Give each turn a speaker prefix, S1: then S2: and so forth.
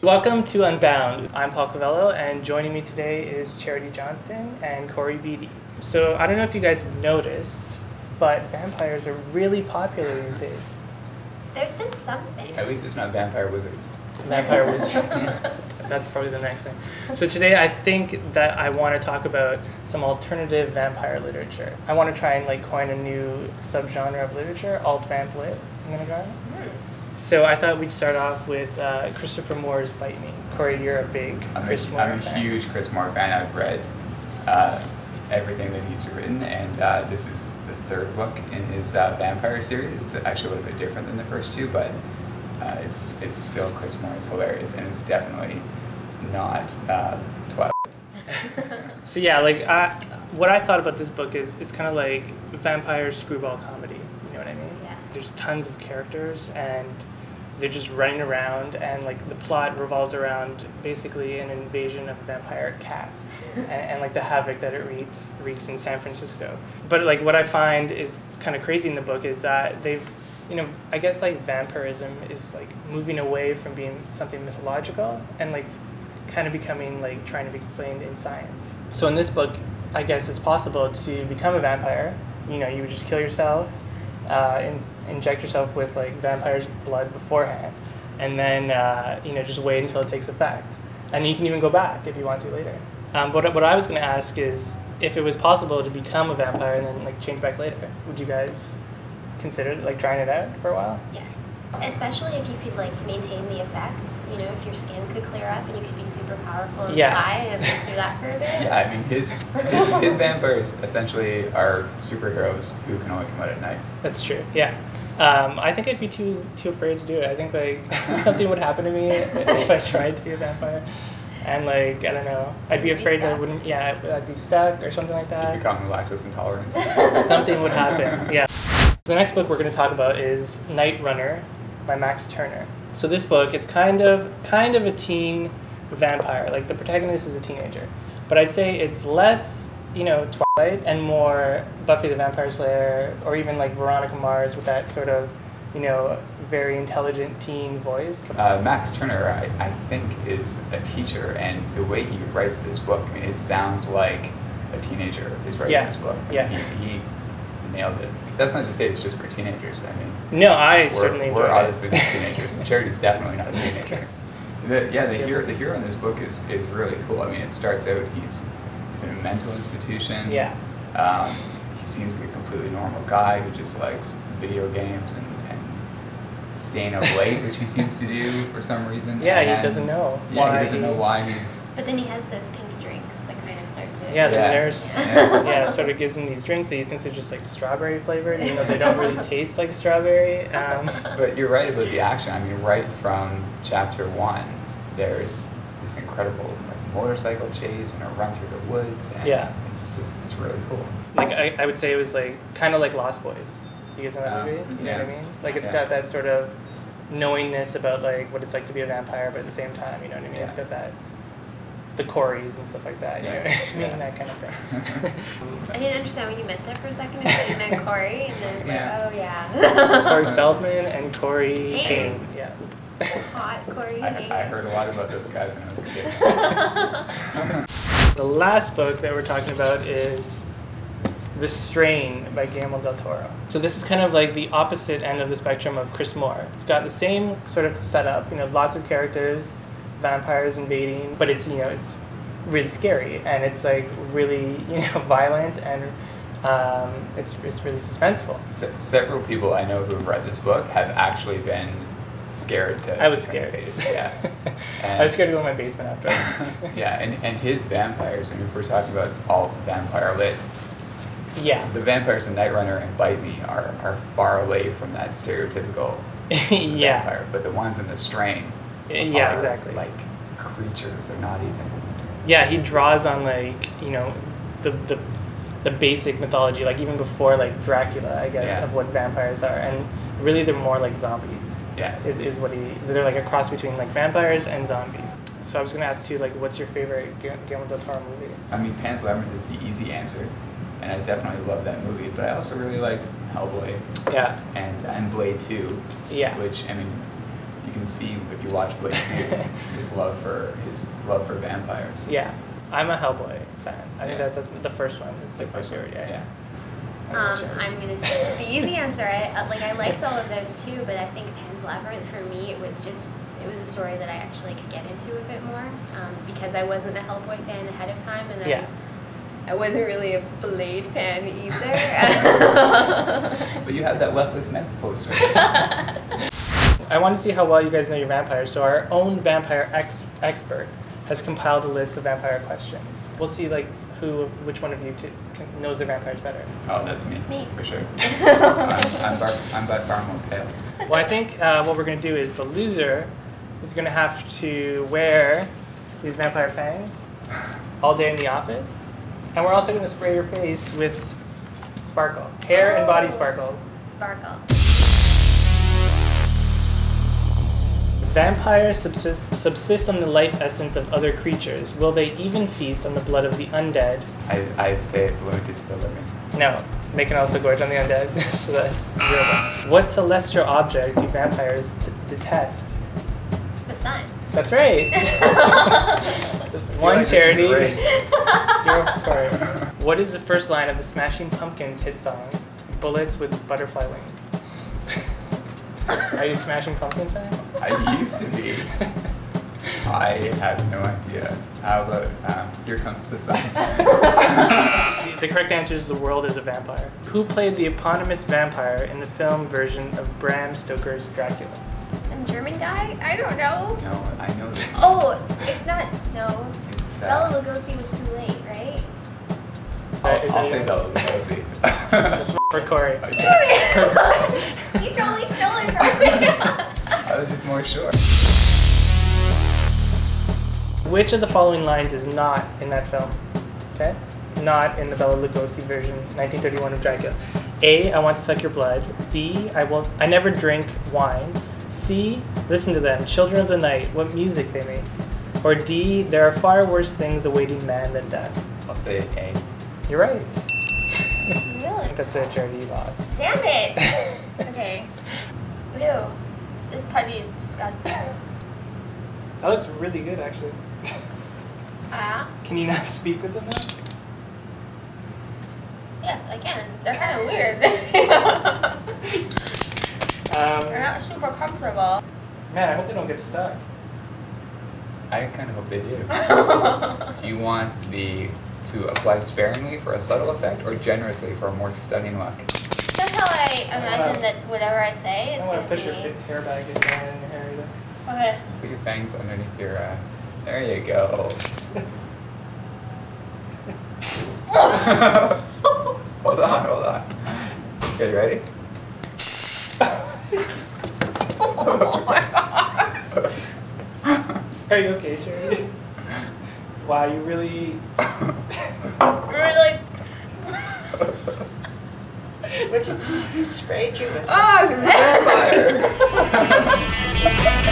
S1: Welcome to Unbound. I'm Paul Covello, and joining me today is Charity Johnston and Corey Beatty. So I don't know if you guys have noticed, but vampires are really popular these days.
S2: There's been something.
S3: At least it's not vampire wizards.
S1: Vampire wizards. That's probably the next thing. So today I think that I want to talk about some alternative vampire literature. I want to try and coin a new subgenre of literature, alt-vamp lit. I'm going to go. So I thought we'd start off with Christopher Moore's Bite Me. Corey, you're a big Chris Moore fan.
S3: I'm a huge Chris Moore fan. I've read everything that he's written, and this is the third book in his vampire series. It's actually a little bit different than the first two, but it's still Chris Moore. It's hilarious, and it's definitely not Twilight.
S1: So yeah, what I thought about this book is it's kind of like vampire screwball comedy. You know what I mean?
S2: Yeah.
S1: There's tons of characters, and they're just running around, and the plot revolves around basically an invasion of a vampire cat, and the havoc that it wreaks in San Francisco. But what I find is kind of crazy in the book is that they've, I guess vampirism is moving away from being something mythological and kind of becoming trying to be explained in science. So in this book, I guess it's possible to become a vampire. You would just kill yourself, inject yourself with vampire's blood beforehand, and then just wait until it takes effect, and you can even go back if you want to later. But what I was going to ask is, if it was possible to become a vampire and then change back later, would you guys consider trying it out for a while?
S2: Yes. Especially if you could maintain the effects, if your skin could clear up and you could be super powerful and fly and do that for a bit.
S3: Yeah, I mean his vampires essentially are superheroes who can only come out at night.
S1: That's true. Yeah. I think I'd be too afraid to do it. I think something would happen to me if I tried to be a vampire. And I don't know, I'd be afraid that I wouldn't, I'd be stuck or something like that.
S3: You'd become lactose intolerant.
S1: Something would happen, yeah. The next book we're going to talk about is Night Runner by Max Turner. So this book, it's kind of a teen vampire. The protagonist is a teenager. But I'd say it's less, Twilight and more Buffy the Vampire Slayer, or even Veronica Mars with that sort of, very intelligent teen voice.
S3: Max Turner, I think, is a teacher, and the way he writes this book, I mean, it sounds like a teenager is writing this book.
S1: Yeah.
S3: He nailed it. That's not to say it's just for teenagers. I mean,
S1: no, I certainly enjoyed it.
S3: We're obviously just teenagers. And Charity's definitely not a teenager. The hero in this book is really cool. I mean, it starts out he's in a mental institution.
S1: Yeah.
S3: He seems like a completely normal guy who just likes video games and staying up late, which he seems to do for some reason.
S1: Yeah, he doesn't know.
S3: Yeah, he doesn't know why he's.
S2: But then he has those pink drinks that kind of start to.
S1: Yeah, the nurse sort of gives him these drinks that he thinks are just strawberry flavored, even though they don't really taste like strawberry.
S3: But you're right about the action. I mean, right from chapter 1, there's this incredible motorcycle chase and a run through the woods. And it's really cool.
S1: I would say it was kind of like Lost Boys. Do you guys know that movie? You know what I mean? It's got that sort of knowingness about what it's like to be a vampire, but at the same time, you know what I mean? Yeah. It's got that, the Corys and stuff like that, you know what I mean? That kind of thing.
S2: I didn't understand what you meant there for a second. I thought you meant Corey, and then it's
S1: Corey Feldman and Corey Haim. Yeah.
S2: Hot Corey Haim.
S3: I heard a lot about those guys when I was a kid.
S1: The last book that we're talking about is The Strain by Guillermo del Toro. So this is kind of the opposite end of the spectrum of Chris Moore. It's got the same sort of setup, lots of characters, vampires invading, but it's really scary, and it's really violent, and it's really suspenseful.
S3: Several people I know who have read this book have actually been scared to.
S1: I was scared.
S3: Yeah.
S1: I was scared to go in my basement afterwards.
S3: Yeah, and his vampires. I mean, if we're talking about all vampire lit.
S1: Yeah.
S3: The vampires in Night Runner and Bite Me are far away from that stereotypical vampire, but the ones in The Strain are
S1: exactly.
S3: Creatures. They're not even.
S1: Yeah, he draws on the basic mythology, even before Dracula, I guess, of what vampires are, and really they're more like zombies.
S3: Yeah.
S1: Is what they're a cross between vampires and zombies. So I was gonna ask you what's your favorite Guillermo del Toro movie?
S3: I mean, Pan's Labyrinth is the easy answer. And I definitely love that movie, but I also really liked Hellboy.
S1: Yeah.
S3: And Blade 2.
S1: Yeah.
S3: Which, I mean, you can see if you watch Blade 2 his love for vampires.
S1: Yeah, I'm a Hellboy fan. I think that's the first one. Is
S3: The
S1: my
S3: first one,
S1: favorite. Yeah.
S2: I'm gonna tell you the easy answer. I liked all of those too, but I think Pan's Labyrinth for me it was a story that I actually could get into a bit more because I wasn't a Hellboy fan ahead of time, and I wasn't really a Blade fan either.
S3: But you had that Wesley Snipes poster.
S1: I want to see how well you guys know your vampires. So our own vampire expert has compiled a list of vampire questions. We'll see which one of you knows the vampires better.
S3: Oh, that's me.
S2: Me.
S3: For sure. I'm by far more pale.
S1: Well, I think what we're going to do is the loser is going to have to wear these vampire fangs all day in the office. And we're also going to spray your face with sparkle. Hair and body sparkle.
S2: Sparkle.
S1: Vampires subsist on the life essence of other creatures. Will they even feast on the blood of the undead?
S3: I'd say it's limited to the living.
S1: No. They can also gorge on the undead, so that's 0 points. What celestial object do vampires detest?
S2: The sun.
S1: That's right. Just one charity. 0 point. What is the first line of the Smashing Pumpkins hit song, Bullets with Butterfly Wings? Are you a Smashing Pumpkins fan?
S3: I used to be. I have no idea. How about Here Comes the Sun?
S1: The correct answer is The World is a Vampire. Who played the eponymous vampire in the film version of Bram Stoker's Dracula?
S2: Some German guy? I don't know.
S3: No, I know this.
S2: Oh, it's not. No.
S3: It's,
S2: Bela Lugosi was too late, right?
S3: I'll say Bela Lugosi.
S1: For Corey.
S2: You totally stole it from me.
S3: I was just more sure.
S1: Which of the following lines is not in that film? Okay? Not in the Bela Lugosi version, 1931 of Dracula. A, I want to suck your blood. B, I never drink wine. C, listen to them, children of the night, what music they make. Or D, there are far worse things awaiting man than death.
S3: I'll say A.
S1: You're right.
S2: Really?
S1: That's a charity you lost.
S2: Damn it! Okay. Ew. This putty is disgusting.
S1: That looks really good, actually. Can you not speak with them now?
S2: Yes, I can. They're kind of weird. They're not super comfortable.
S1: Man, I hope they don't get stuck.
S3: I kind of hope they do. Do you want to apply sparingly for a subtle effect or generously for a more stunning look?
S2: That's how I imagine that whatever I say, it's going to be...
S1: I don't want to push your hair back in your hair either.
S2: Okay.
S3: Put your fangs underneath your, there you go. Hold on. Okay, you ready?
S2: Oh my god.
S1: Are you okay, Charity? Wow, you really...
S2: Really?
S1: What did you spray you with?
S3: Ah, she's a vampire!